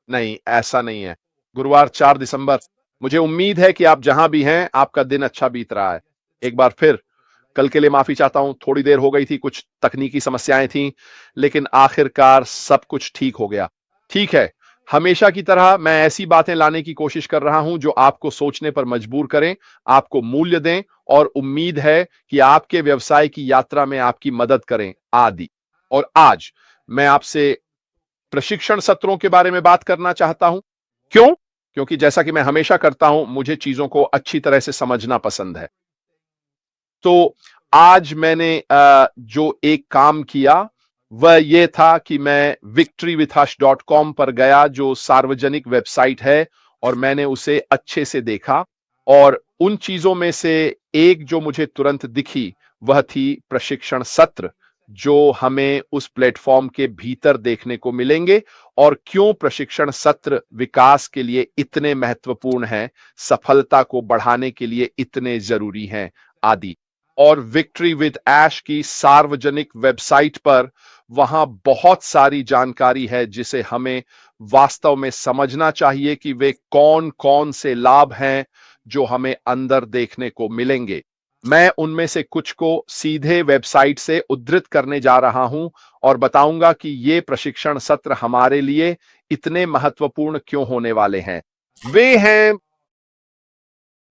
नहीं, ऐसा नहीं है। गुरुवार 4 दिसंबर, मुझे उम्मीद है कि आप जहां भी हैं, आपका दिन अच्छा बीत रहा है। एक बार फिर कल के लिए माफी चाहता हूं, थोड़ी देर हो गई थी, कुछ तकनीकी समस्याएं थीं, लेकिन आखिरकार सब कुछ ठीक हो गया। ठीक है, हमेशा की तरह मैं ऐसी बातें लाने की कोशिश कर रहा हूं जो आपको सोचने पर मजबूर करें, आपको मूल्य दें और उम्मीद है कि आपके व्यवसाय की यात्रा में आपकी मदद करें आदि। और आज मैं आपसे प्रशिक्षण सत्रों के बारे में बात करना चाहता हूं। क्यों? क्योंकि जैसा कि मैं हमेशा करता हूं, मुझे चीजों को अच्छी तरह से समझना पसंद है। तो आज मैंने जो एक काम किया वह यह था कि मैं victorywithhush.com पर गया, जो सार्वजनिक वेबसाइट है, और मैंने उसे अच्छे से देखा। और उन चीजों में से एक जो मुझे तुरंत दिखी वह थी प्रशिक्षण सत्र, जो हमें उस प्लेटफॉर्म के भीतर देखने को मिलेंगे, और क्यों प्रशिक्षण सत्र विकास के लिए इतने महत्वपूर्ण हैं, सफलता को बढ़ाने के लिए इतने जरूरी हैं आदि। और विक्ट्री विद ऐश की सार्वजनिक वेबसाइट पर वहां बहुत सारी जानकारी है जिसे हमें वास्तव में समझना चाहिए कि वे कौन कौन से लाभ हैं जो हमें अंदर देखने को मिलेंगे। मैं उनमें से कुछ को सीधे वेबसाइट से उद्धृत करने जा रहा हूं और बताऊंगा कि ये प्रशिक्षण सत्र हमारे लिए इतने महत्वपूर्ण क्यों होने वाले हैं। वे हैं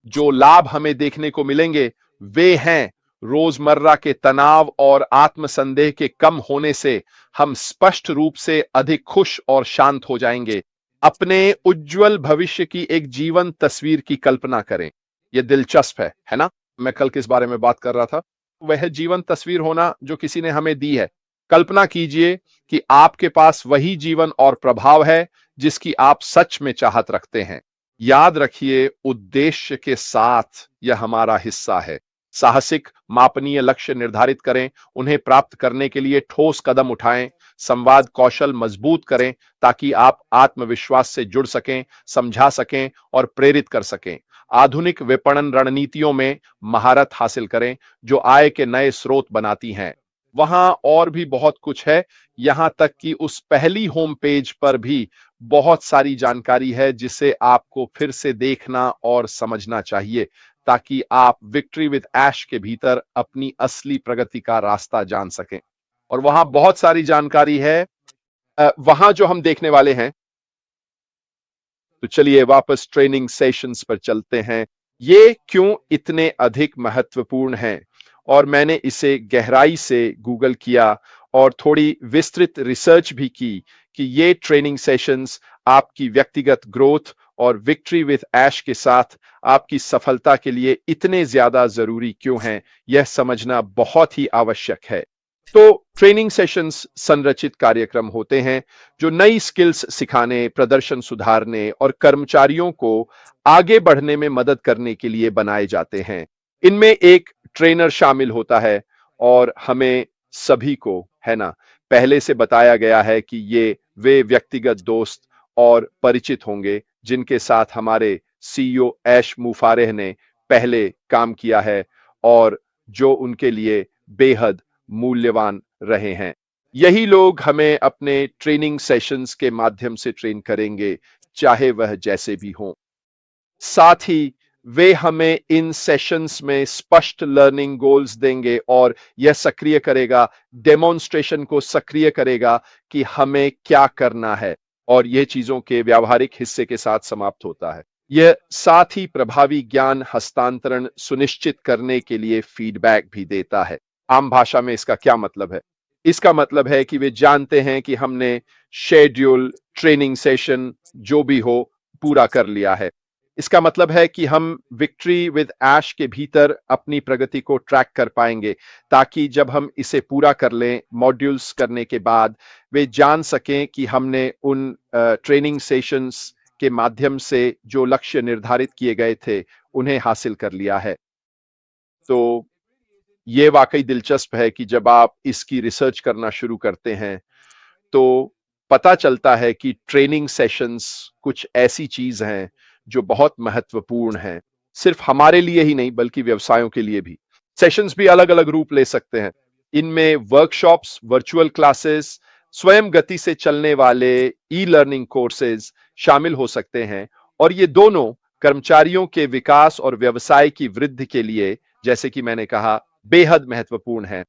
जो लाभ हमें देखने को मिलेंगे, वे हैं रोजमर्रा के तनाव और आत्मसंदेह के कम होने से हम स्पष्ट रूप से अधिक खुश और शांत हो जाएंगे। अपने उज्जवल भविष्य की एक जीवन तस्वीर की कल्पना करें। यह दिलचस्प है ना? मैं कल किस बारे में बात कर रहा था? वह जीवन तस्वीर होना जो किसी ने हमें दी है। कल्पना कीजिए कि आपके पास वही जीवन और प्रभाव है जिसकी आप सच में चाहत रखते हैं। याद रखिए, उद्देश्य के साथ यह हमारा हिस्सा है। साहसिक मापनीय लक्ष्य निर्धारित करें, उन्हें प्राप्त करने के लिए ठोस कदम उठाएं, संवाद कौशल मजबूत करें ताकि आप आत्मविश्वास से जुड़ सकें, समझा सकें और प्रेरित कर सकें। आधुनिक विपणन रणनीतियों में महारत हासिल करें जो आय के नए स्रोत बनाती हैं। वहां और भी बहुत कुछ है, यहां तक कि उस पहली होम पेज पर भी बहुत सारी जानकारी है जिसे आपको फिर से देखना और समझना चाहिए ताकि आप विक्ट्री विद ऐश के भीतर अपनी असली प्रगति का रास्ता जान सकें। और वहां बहुत सारी जानकारी है। वहां जो हम देखने वाले हैं, तो चलिए वापस ट्रेनिंग सेशंस पर चलते हैं। ये क्यों इतने अधिक महत्वपूर्ण हैं? और मैंने इसे गहराई से गूगल किया और थोड़ी विस्तृत रिसर्च भी की कि ये ट्रेनिंग सेशंस आपकी व्यक्तिगत ग्रोथ और विक्ट्री विद ऐश के साथ आपकी सफलता के लिए इतने ज्यादा जरूरी क्यों हैं, यह समझना बहुत ही आवश्यक है। तो ट्रेनिंग सेशंस संरचित कार्यक्रम होते हैं जो नई स्किल्स सिखाने, प्रदर्शन सुधारने और कर्मचारियों को आगे बढ़ने में मदद करने के लिए बनाए जाते हैं। इनमें एक ट्रेनर शामिल होता है और हमें सभी को, है ना, पहले से बताया गया है कि ये वे व्यक्तिगत दोस्त और परिचित होंगे जिनके साथ हमारे सीईओ ऐश मुफारेह ने पहले काम किया है और जो उनके लिए बेहद मूल्यवान रहे हैं। यही लोग हमें अपने ट्रेनिंग सेशंस के माध्यम से ट्रेन करेंगे, चाहे वह जैसे भी हों। साथ ही वे हमें इन सेशंस में स्पष्ट लर्निंग गोल्स देंगे और यह सक्रिय करेगा, डेमोन्स्ट्रेशन को सक्रिय करेगा कि हमें क्या करना है, और यह चीजों के व्यावहारिक हिस्से के साथ समाप्त होता है। यह साथ ही प्रभावी ज्ञान हस्तांतरण सुनिश्चित करने के लिए फीडबैक भी देता है। आम भाषा में इसका क्या मतलब है? इसका मतलब है कि वे जानते हैं कि हमने शेड्यूल, ट्रेनिंग सेशन जो भी हो पूरा कर लिया है। इसका मतलब है कि हम विक्ट्री विद ऐश के भीतर अपनी प्रगति को ट्रैक कर पाएंगे ताकि जब हम इसे पूरा कर लें मॉड्यूल्स करने के बाद, वे जान सकें कि हमने उन ट्रेनिंग सेशंस के माध्यम से जो लक्ष्य निर्धारित किए गए थे उन्हें हासिल कर लिया है। तो ये वाकई दिलचस्प है कि जब आप इसकी रिसर्च करना शुरू करते हैं तो पता चलता है कि ट्रेनिंग सेशंस कुछ ऐसी चीज हैं जो बहुत महत्वपूर्ण हैं, सिर्फ हमारे लिए ही नहीं बल्कि व्यवसायों के लिए भी। सेशंस भी अलग अलग रूप ले सकते हैं। इनमें वर्कशॉप्स, वर्चुअल क्लासेस, स्वयं गति से चलने वाले ई लर्निंग कोर्सेज शामिल हो सकते हैं और ये दोनों कर्मचारियों के विकास और व्यवसाय की वृद्धि के लिए, जैसे कि मैंने कहा, बेहद महत्वपूर्ण है।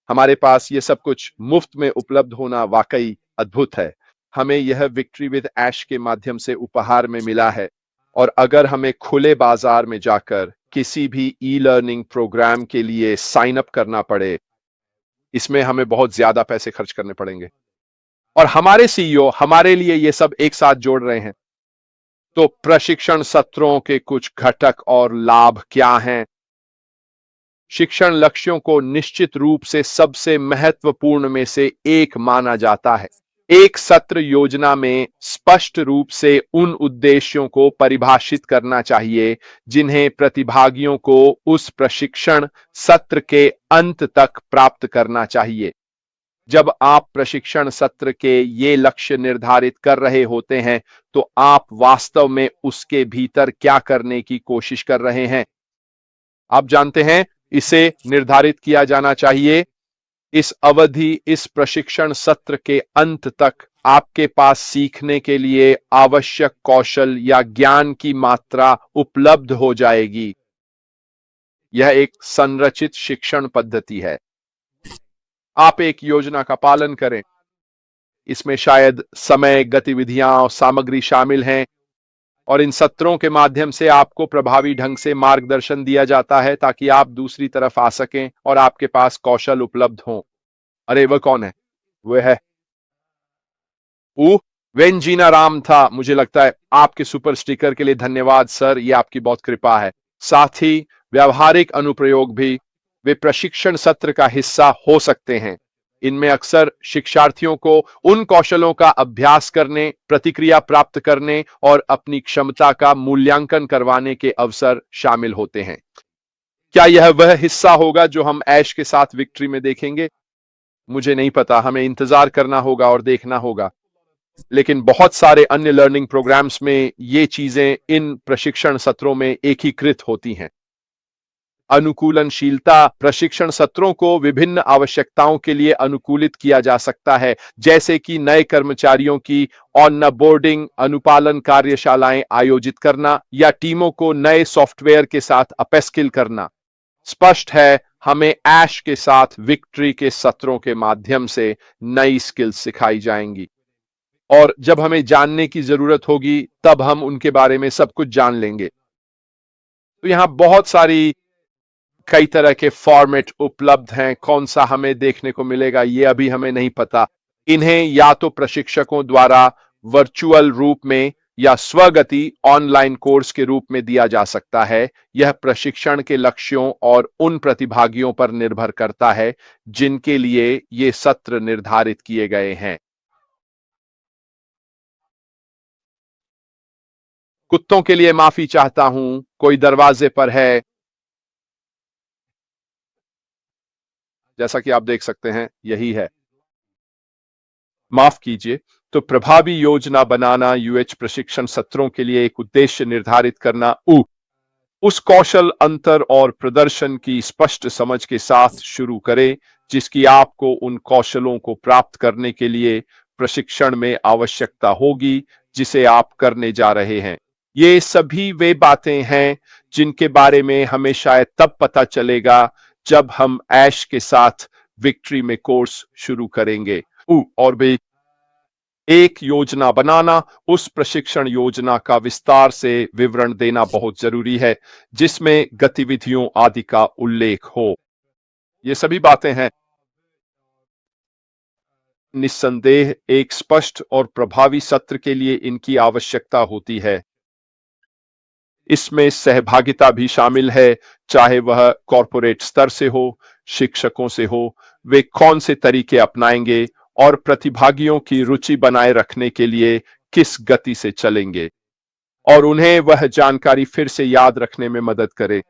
हमारे पास ये सब कुछ मुफ्त में उपलब्ध होना वाकई अद्भुत है। हमें यह विक्ट्री विद ऐश के माध्यम से उपहार में मिला है और अगर हमें खुले बाजार में जाकर किसी भी ई लर्निंग प्रोग्राम के लिए साइन अप करना पड़े, इसमें हमें बहुत ज्यादा पैसे खर्च करने पड़ेंगे और हमारे सीईओ हमारे लिए ये सब एक साथ जोड़ रहे हैं। तो प्रशिक्षण सत्रों के कुछ घटक और लाभ क्या हैं? शिक्षण लक्ष्यों को निश्चित रूप से सबसे महत्वपूर्ण में से एक माना जाता है। एक सत्र योजना में स्पष्ट रूप से उन उद्देश्यों को परिभाषित करना चाहिए जिन्हें प्रतिभागियों को उस प्रशिक्षण सत्र के अंत तक प्राप्त करना चाहिए। जब आप प्रशिक्षण सत्र के ये लक्ष्य निर्धारित कर रहे होते हैं, तो आप वास्तव में उसके भीतर क्या करने की कोशिश कर रहे हैं? आप जानते हैं, इसे निर्धारित किया जाना चाहिए। इस अवधि, इस प्रशिक्षण सत्र के अंत तक आपके पास सीखने के लिए आवश्यक कौशल या ज्ञान की मात्रा उपलब्ध हो जाएगी। यह एक संरचित शिक्षण पद्धति है। आप एक योजना का पालन करें। इसमें शायद समय, गतिविधियां और सामग्री शामिल हैं और इन सत्रों के माध्यम से आपको प्रभावी ढंग से मार्गदर्शन दिया जाता है ताकि आप दूसरी तरफ आ सकें और आपके पास कौशल उपलब्ध हों। अरे वह कौन है? वह है वेंजीना राम था। मुझे लगता है आपके सुपर स्टिकर के लिए धन्यवाद सर, ये आपकी बहुत कृपा है। साथ ही व्यावहारिक अनुप्रयोग भी वे प्रशिक्षण सत्र का हिस्सा हो सकते हैं। इनमें अक्सर शिक्षार्थियों को उन कौशलों का अभ्यास करने, प्रतिक्रिया प्राप्त करने और अपनी क्षमता का मूल्यांकन करवाने के अवसर शामिल होते हैं। क्या यह वह हिस्सा होगा जो हम ऐश के साथ विक्ट्री में देखेंगे? मुझे नहीं पता, हमें इंतजार करना होगा और देखना होगा। लेकिन बहुत सारे अन्य लर्निंग प्रोग्राम्स में ये चीजें इन प्रशिक्षण सत्रों में एकीकृत होती हैं। अनुकूलनशीलता प्रशिक्षण सत्रों को विभिन्न आवश्यकताओं के लिए अनुकूलित किया जा सकता है, जैसे कि नए कर्मचारियों की ऑन बोर्डिंग, अनुपालन कार्यशालाएं आयोजित करना या टीमों को नए सॉफ्टवेयर के साथ अपस्किल करना। स्पष्ट है, हमें ऐश के साथ विक्ट्री के सत्रों के माध्यम से नई स्किल्स सिखाई जाएंगी और जब हमें जानने की जरूरत होगी तब हम उनके बारे में सब कुछ जान लेंगे। तो यहां बहुत सारी कई तरह के फॉर्मेट उपलब्ध हैं। कौन सा हमें देखने को मिलेगा ये अभी हमें नहीं पता। इन्हें या तो प्रशिक्षकों द्वारा वर्चुअल रूप में या स्वगति ऑनलाइन कोर्स के रूप में दिया जा सकता है। यह प्रशिक्षण के लक्ष्यों और उन प्रतिभागियों पर निर्भर करता है जिनके लिए ये सत्र निर्धारित किए गए हैं। कुत्तों के लिए माफी चाहता हूं, कोई दरवाजे पर है। जैसा कि आप देख सकते हैं, यही है। माफ कीजिए। तो प्रभावी योजना बनाना, यूएच प्रशिक्षण सत्रों के लिए एक उद्देश्य निर्धारित करना, उस कौशल अंतर और प्रदर्शन की स्पष्ट समझ के साथ शुरू करें जिसकी आपको उन कौशलों को प्राप्त करने के लिए प्रशिक्षण में आवश्यकता होगी जिसे आप करने जा रहे हैं। ये सभी वे बातें हैं जिनके बारे में हमें शायद तब पता चलेगा जब हम ऐश के साथ विक्ट्री में कोर्स शुरू करेंगे। और भी एक योजना बनाना, उस प्रशिक्षण योजना का विस्तार से विवरण देना बहुत जरूरी है जिसमें गतिविधियों आदि का उल्लेख हो। ये सभी बातें हैं। निस्संदेह एक स्पष्ट और प्रभावी सत्र के लिए इनकी आवश्यकता होती है। इसमें सहभागिता भी शामिल है, चाहे वह कॉरपोरेट स्तर से हो, शिक्षकों से हो। वे कौन से तरीके अपनाएंगे और प्रतिभागियों की रुचि बनाए रखने के लिए किस गति से चलेंगे और उन्हें वह जानकारी फिर से याद रखने में मदद करे।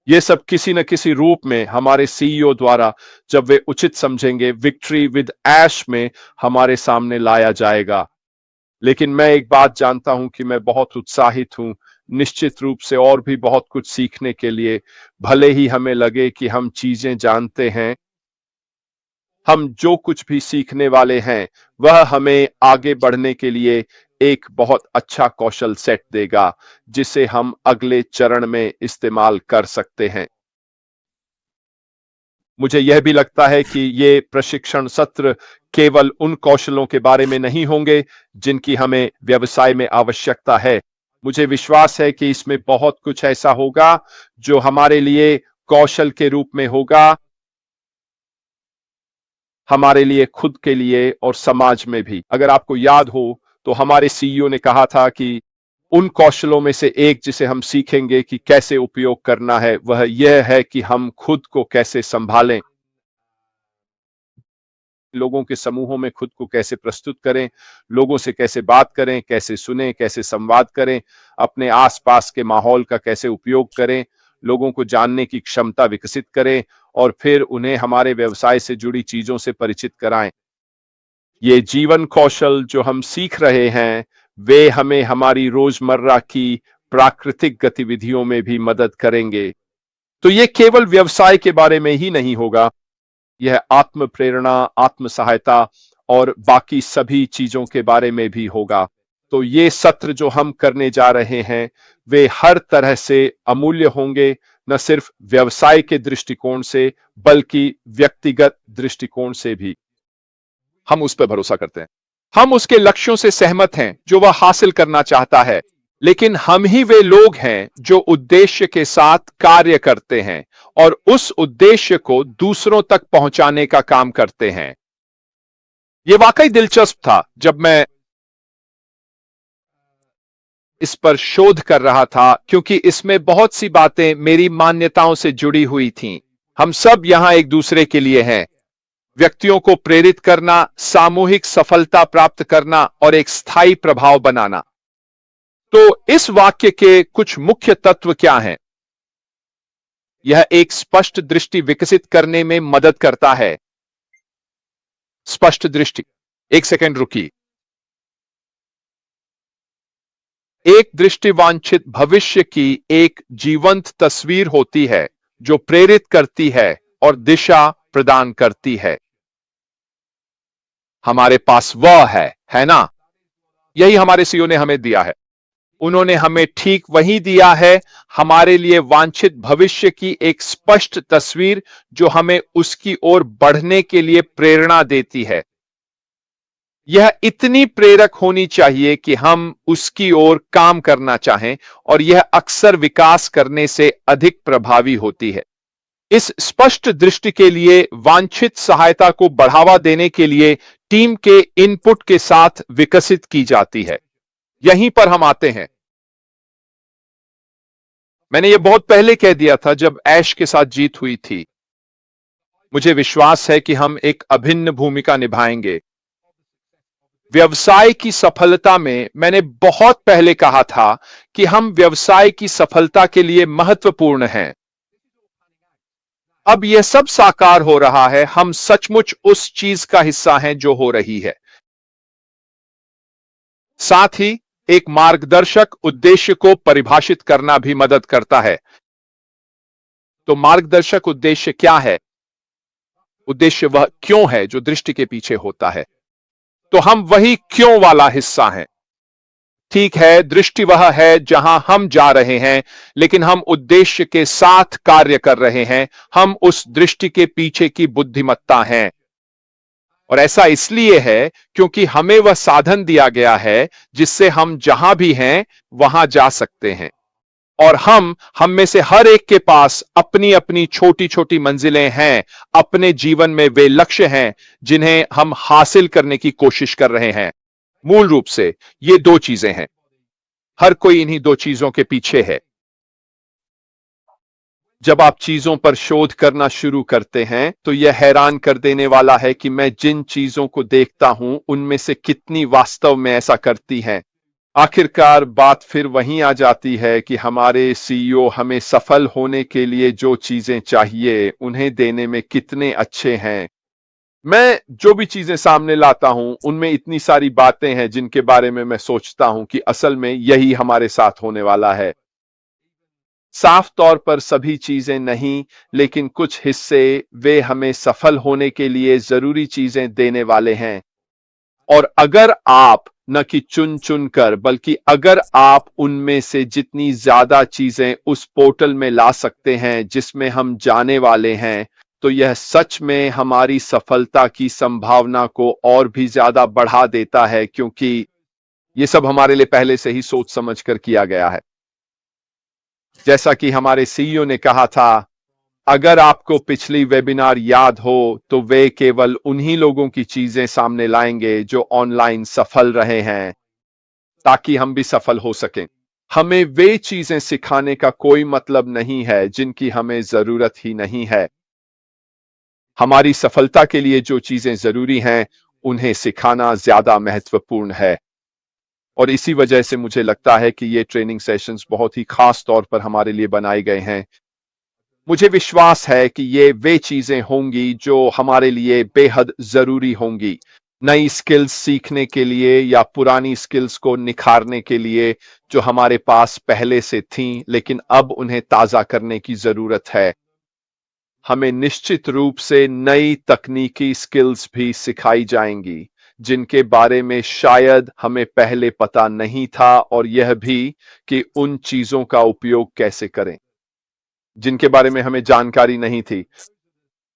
ये सब किसी न किसी रूप में हमारे सीईओ द्वारा, जब वे उचित समझेंगे, विक्ट्री विद ऐश में हमारे सामने लाया जाएगा। लेकिन मैं एक बात जानता हूं कि मैं बहुत उत्साहित हूं, निश्चित रूप से और भी बहुत कुछ सीखने के लिए। भले ही हमें लगे कि हम चीजें जानते हैं, हम जो कुछ भी सीखने वाले हैं वह हमें आगे बढ़ने के लिए एक बहुत अच्छा कौशल सेट देगा जिसे हम अगले चरण में इस्तेमाल कर सकते हैं। मुझे यह भी लगता है कि ये प्रशिक्षण सत्र केवल उन कौशलों के बारे में नहीं होंगे जिनकी हमें व्यवसाय में आवश्यकता है। मुझे विश्वास है कि इसमें बहुत कुछ ऐसा होगा जो हमारे लिए कौशल के रूप में होगा, हमारे लिए, खुद के लिए और समाज में भी। अगर आपको याद हो तो हमारे सीईओ ने कहा था कि उन कौशलों में से एक जिसे हम सीखेंगे कि कैसे उपयोग करना है वह यह है कि हम खुद को कैसे संभालें, लोगों के समूहों में खुद को कैसे प्रस्तुत करें, लोगों से कैसे बात करें, कैसे सुने, कैसे संवाद करें, अपने आसपास के माहौल का कैसे उपयोग करें, लोगों को जानने की क्षमता विकसित करें और फिर उन्हें हमारे व्यवसाय से जुड़ी चीजों से परिचित कराएं। ये जीवन कौशल जो हम सीख रहे हैं वे हमें हमारी रोजमर्रा की प्राकृतिक गतिविधियों में भी मदद करेंगे। तो ये केवल व्यवसाय के बारे में ही नहीं होगा, यह आत्म प्रेरणा, आत्म सहायता और बाकी सभी चीजों के बारे में भी होगा। तो ये सत्र जो हम करने जा रहे हैं वे हर तरह से अमूल्य होंगे, न सिर्फ व्यवसाय के दृष्टिकोण से बल्कि व्यक्तिगत दृष्टिकोण से भी। हम उस पर भरोसा करते हैं, हम उसके लक्ष्यों से सहमत हैं जो वह हासिल करना चाहता है, लेकिन हम ही वे लोग हैं जो उद्देश्य के साथ कार्य करते हैं और उस उद्देश्य को दूसरों तक पहुंचाने का काम करते हैं। यह वाकई दिलचस्प था जब मैं इस पर शोध कर रहा था, क्योंकि इसमें बहुत सी बातें मेरी मान्यताओं से जुड़ी हुई थीं। हम सब यहां एक दूसरे के लिए हैं, व्यक्तियों को प्रेरित करना, सामूहिक सफलता प्राप्त करना और एक स्थायी प्रभाव बनाना। तो इस वाक्य के कुछ मुख्य तत्व क्या हैं? यह एक स्पष्ट दृष्टि विकसित करने में मदद करता है। स्पष्ट दृष्टि, एक सेकंड रुकिए। एक दृष्टिवांछित भविष्य की एक जीवंत तस्वीर होती है जो प्रेरित करती है और दिशा प्रदान करती है। हमारे पास वह है ना? यही हमारे सीईओ ने हमें दिया है। उन्होंने हमें ठीक वही दिया है, हमारे लिए वांछित भविष्य की एक स्पष्ट तस्वीर जो हमें उसकी ओर बढ़ने के लिए प्रेरणा देती है। यह इतनी प्रेरक होनी चाहिए कि हम उसकी ओर काम करना चाहें और यह अक्सर विकास करने से अधिक प्रभावी होती है। इस स्पष्ट दृष्टि के लिए वांछित सहायता को बढ़ावा देने के लिए टीम के इनपुट के साथ विकसित की जाती है। यहीं पर हम आते हैं। मैंने यह बहुत पहले कह दिया था जब ऐश के साथ जीत हुई थी। मुझे विश्वास है कि हम एक अभिन्न भूमिका निभाएंगे। व्यवसाय की सफलता में मैंने बहुत पहले कहा था कि हम व्यवसाय की सफलता के लिए महत्वपूर्ण हैं। अब यह सब साकार हो रहा है, हम सचमुच उस चीज का हिस्सा हैं जो हो रही है। साथ ही एक मार्गदर्शक उद्देश्य को परिभाषित करना भी मदद करता है। तो मार्गदर्शक उद्देश्य क्या है? उद्देश्य वह क्यों है जो दृष्टि के पीछे होता है। तो हम वही क्यों वाला हिस्सा हैं। ठीक है, दृष्टि वह है जहां हम जा रहे हैं, लेकिन हम उद्देश्य के साथ कार्य कर रहे हैं। हम उस दृष्टि के पीछे की बुद्धिमत्ता हैं। और ऐसा इसलिए है क्योंकि हमें वह साधन दिया गया है जिससे हम जहां भी हैं वहां जा सकते हैं। और हम में से हर एक के पास अपनी अपनी छोटी छोटी मंजिलें हैं, अपने जीवन में वे लक्ष्य हैं जिन्हें हम हासिल करने की कोशिश कर रहे हैं। मूल रूप से ये दो चीजें हैं, हर कोई इन्हीं दो चीजों के पीछे है। जब आप चीजों पर शोध करना शुरू करते हैं तो यह हैरान कर देने वाला है कि मैं जिन चीजों को देखता हूं उनमें से कितनी वास्तव में ऐसा करती हैं। आखिरकार बात फिर वहीं आ जाती है कि हमारे सीईओ हमें सफल होने के लिए जो चीजें चाहिए उन्हें देने में कितने अच्छे हैं। मैं जो भी चीजें सामने लाता हूं उनमें इतनी सारी बातें हैं जिनके बारे में मैं सोचता हूं कि असल में यही हमारे साथ होने वाला है। साफ तौर पर सभी चीजें नहीं, लेकिन कुछ हिस्से वे हमें सफल होने के लिए जरूरी चीजें देने वाले हैं। और अगर आप न कि चुन चुन कर, बल्कि अगर आप उनमें से जितनी ज्यादा चीजें उस पोर्टल में ला सकते हैं जिसमें हम जाने वाले हैं, तो यह सच में हमारी सफलता की संभावना को और भी ज्यादा बढ़ा देता है, क्योंकि ये सब हमारे लिए पहले से ही सोच समझ कर किया गया है। जैसा कि हमारे सीईओ ने कहा था, अगर आपको पिछली वेबिनार याद हो तो वे केवल उन्हीं लोगों की चीजें सामने लाएंगे जो ऑनलाइन सफल रहे हैं, ताकि हम भी सफल हो सकें। हमें वे चीजें सिखाने का कोई मतलब नहीं है जिनकी हमें जरूरत ही नहीं है। हमारी सफलता के लिए जो चीजें जरूरी हैं, उन्हें सिखाना ज्यादा महत्वपूर्ण है। और इसी वजह से मुझे लगता है कि ये ट्रेनिंग सेशंस बहुत ही खास तौर पर हमारे लिए बनाए गए हैं। मुझे विश्वास है कि ये वे चीजें होंगी जो हमारे लिए बेहद जरूरी होंगी, नई स्किल्स सीखने के लिए या पुरानी स्किल्स को निखारने के लिए जो हमारे पास पहले से थीं, लेकिन अब उन्हें ताजा करने की जरूरत है। हमें निश्चित रूप से नई तकनीकी स्किल्स भी सिखाई जाएंगी जिनके बारे में शायद हमें पहले पता नहीं था, और यह भी कि उन चीजों का उपयोग कैसे करें जिनके बारे में हमें जानकारी नहीं थी।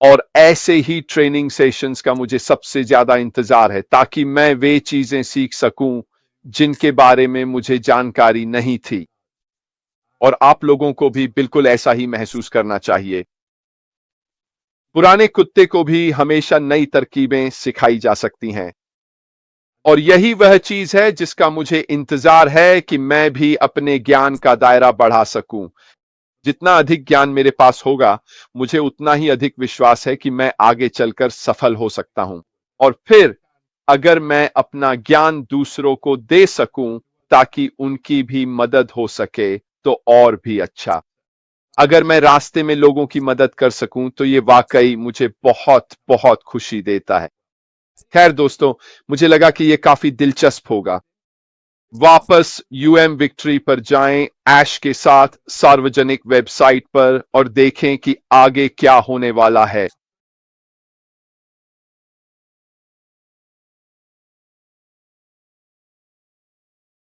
और ऐसे ही ट्रेनिंग सेशंस का मुझे सबसे ज्यादा इंतजार है, ताकि मैं वे चीजें सीख सकूं जिनके बारे में मुझे जानकारी नहीं थी। और आप लोगों को भी बिल्कुल ऐसा ही महसूस करना चाहिए। पुराने कुत्ते को भी हमेशा नई तरकीबें सिखाई जा सकती हैं, और यही वह चीज है जिसका मुझे इंतजार है कि मैं भी अपने ज्ञान का दायरा बढ़ा सकूं। जितना अधिक ज्ञान मेरे पास होगा, मुझे उतना ही अधिक विश्वास है कि मैं आगे चलकर सफल हो सकता हूं। और फिर अगर मैं अपना ज्ञान दूसरों को दे सकूं ताकि उनकी भी मदद हो सके, तो और भी अच्छा। अगर मैं रास्ते में लोगों की मदद कर सकूं तो ये वाकई मुझे बहुत बहुत खुशी देता है। खैर दोस्तों, मुझे लगा कि ये काफी दिलचस्प होगा। वापस यूएम विक्ट्री पर जाएं, ऐश के साथ सार्वजनिक वेबसाइट पर, और देखें कि आगे क्या होने वाला है।